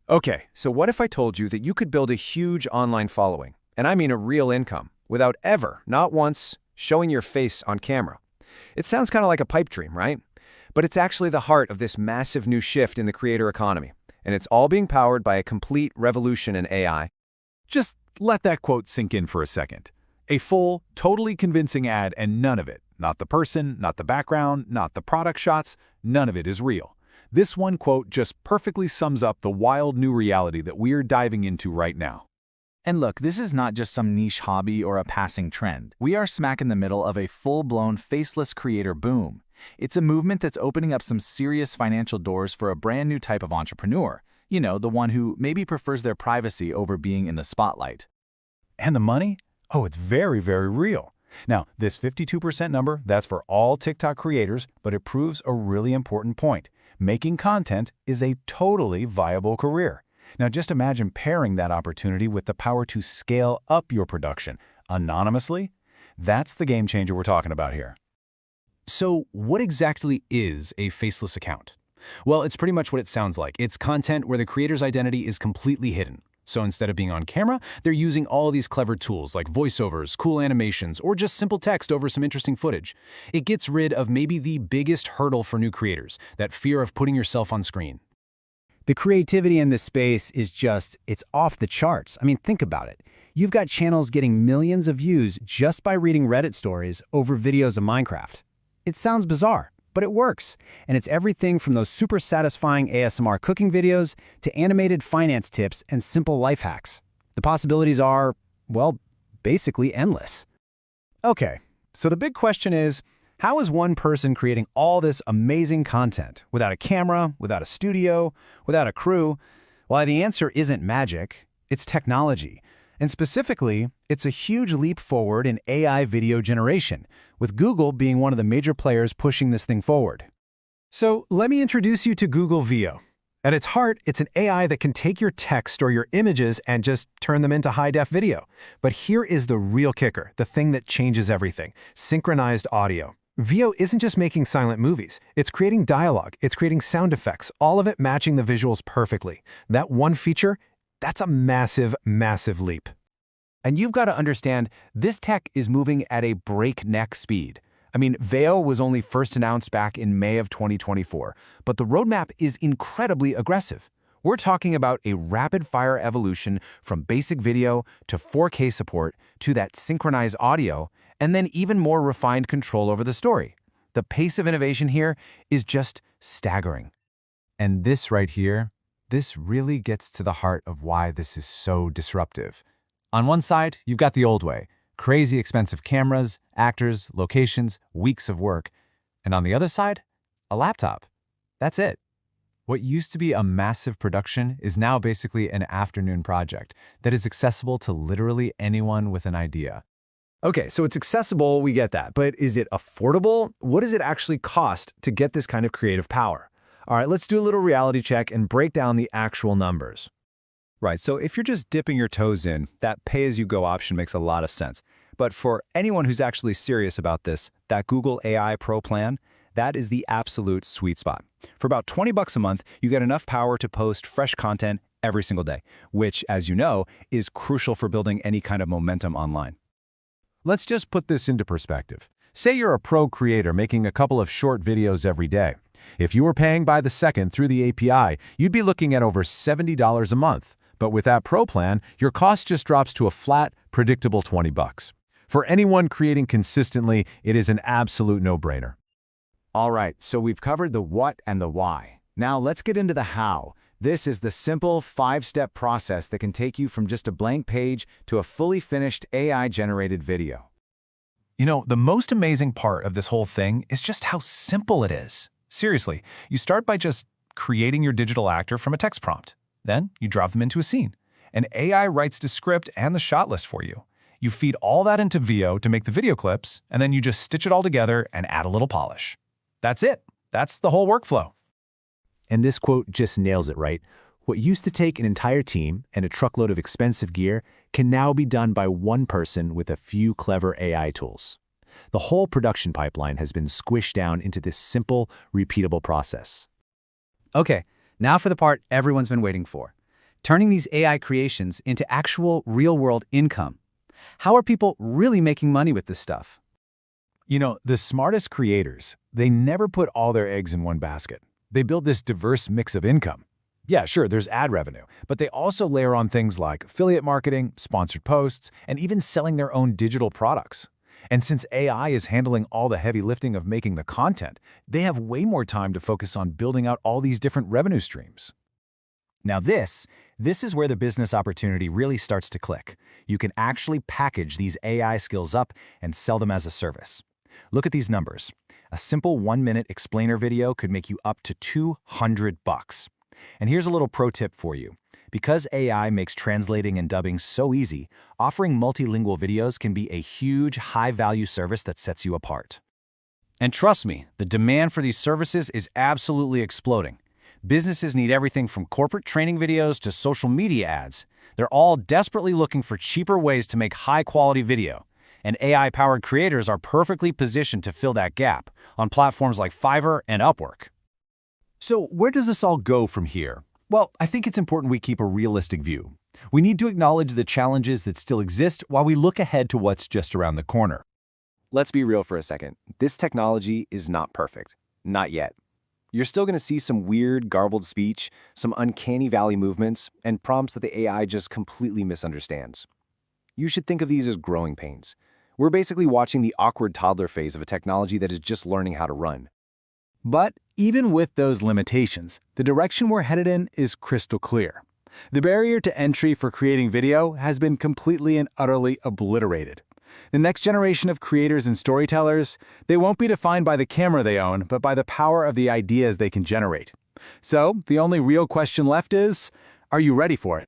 Okay, so what if I told you that you could build a huge online following, and I mean a real income, without ever, not once, showing your face on camera? It sounds kind of like a pipe dream, right? But it's actually the heart of this massive new shift in the creator economy, and it's all being powered by a complete revolution in AI. Just let that quote sink in for a second. A full, totally convincing ad and none of it, not the person, not the background, not the product shots, none of it is real. This one quote just perfectly sums up the wild new reality that we're diving into right now. And look, this is not just some niche hobby or a passing trend. We are smack in the middle of a full-blown faceless creator boom. It's a movement that's opening up some serious financial doors for a brand new type of entrepreneur. You know, the one who maybe prefers their privacy over being in the spotlight. And the money? Oh, it's very, very real. Now, this 52% number, that's for all TikTok creators, but it proves a really important point. Making content is a totally viable career. Now, just imagine pairing that opportunity with the power to scale up your production anonymously. That's the game changer we're talking about here. So what exactly is a faceless account? Well, it's pretty much what it sounds like. It's content where the creator's identity is completely hidden. So instead of being on camera, they're using all these clever tools like voiceovers, cool animations, or just simple text over some interesting footage. It gets rid of maybe the biggest hurdle for new creators, that fear of putting yourself on screen. The creativity in this space is it's off the charts. I mean, think about it. You've got channels getting millions of views just by reading Reddit stories over videos of Minecraft. It sounds bizarre, but it works. And it's everything from those super satisfying ASMR cooking videos to animated finance tips and simple life hacks. The possibilities are, well, basically endless. Okay, so the big question is, how is one person creating all this amazing content without a camera, without a studio, without a crew? Well, the answer isn't magic, it's technology. And specifically, it's a huge leap forward in AI video generation, with Google being one of the major players pushing this thing forward. So let me introduce you to Google Veo. At its heart, it's an AI that can take your text or your images and just turn them into high-def video. But here is the real kicker, the thing that changes everything: synchronized audio. Veo isn't just making silent movies. It's creating dialogue, it's creating sound effects, all of it matching the visuals perfectly. That one feature, that's a massive, massive leap. And you've got to understand, this tech is moving at a breakneck speed. I mean, Veo was only first announced back in May of 2024, but the roadmap is incredibly aggressive. We're talking about a rapid-fire evolution from basic video to 4K support to that synchronized audio, and then even more refined control over the story. The pace of innovation here is just staggering. And this right here, this really gets to the heart of why this is so disruptive. On one side, you've got the old way: crazy expensive cameras, actors, locations, weeks of work. And on the other side, a laptop. That's it. What used to be a massive production is now basically an afternoon project that is accessible to literally anyone with an idea. Okay, so it's accessible, we get that, but is it affordable? What does it actually cost to get this kind of creative power? All right, let's do a little reality check and break down the actual numbers. Right, so if you're just dipping your toes in, that pay-as-you-go option makes a lot of sense. But for anyone who's actually serious about this, that Google AI Pro plan, that is the absolute sweet spot. For about $20 a month, you get enough power to post fresh content every single day, which, as you know, is crucial for building any kind of momentum online. Let's just put this into perspective. Say you're a pro creator making a couple of short videos every day. If you were paying by the second through the API, you'd be looking at over $70 a month. But with that Pro plan, your cost just drops to a flat, predictable $20. For anyone creating consistently, it is an absolute no-brainer. All right, so we've covered the what and the why. Now let's get into the how. This is the simple 5-step process that can take you from just a blank page to a fully finished AI-generated video. You know, the most amazing part of this whole thing is just how simple it is. Seriously, you start by just creating your digital actor from a text prompt. Then you drop them into a scene. An AI writes the script and the shot list for you. You feed all that into Veo to make the video clips, and then you just stitch it all together and add a little polish. That's it. That's the whole workflow. And this quote just nails it, right? What used to take an entire team and a truckload of expensive gear can now be done by one person with a few clever AI tools. The whole production pipeline has been squished down into this simple, repeatable process. Okay, now for the part everyone's been waiting for. turning these AI creations into actual real-world income. How are people really making money with this stuff? You know, the smartest creators, they never put all their eggs in one basket. They build this diverse mix of income. Yeah, sure, there's ad revenue, but they also layer on things like affiliate marketing, sponsored posts, and even selling their own digital products. And since AI is handling all the heavy lifting of making the content, they have way more time to focus on building out all these different revenue streams. Now this is where the business opportunity really starts to click. You can actually package these AI skills up and sell them as a service. Look at these numbers. A simple 1-minute explainer video could make you up to $200. And here's a little pro tip for you. Because AI makes translating and dubbing so easy, offering multilingual videos can be a huge, high-value service that sets you apart. And trust me, the demand for these services is absolutely exploding. Businesses need everything from corporate training videos to social media ads. They're all desperately looking for cheaper ways to make high-quality video. And AI-powered creators are perfectly positioned to fill that gap on platforms like Fiverr and Upwork. So where does this all go from here? Well, I think it's important we keep a realistic view. We need to acknowledge the challenges that still exist while we look ahead to what's just around the corner. Let's be real for a second. This technology is not perfect. Not yet. You're still going to see some weird, garbled speech, some uncanny valley movements, and prompts that the AI just completely misunderstands. You should think of these as growing pains. We're basically watching the awkward toddler phase of a technology that is just learning how to run. But even with those limitations, the direction we're headed in is crystal clear. The barrier to entry for creating video has been completely and utterly obliterated. The next generation of creators and storytellers, they won't be defined by the camera they own, but by the power of the ideas they can generate. So, the only real question left is, are you ready for it?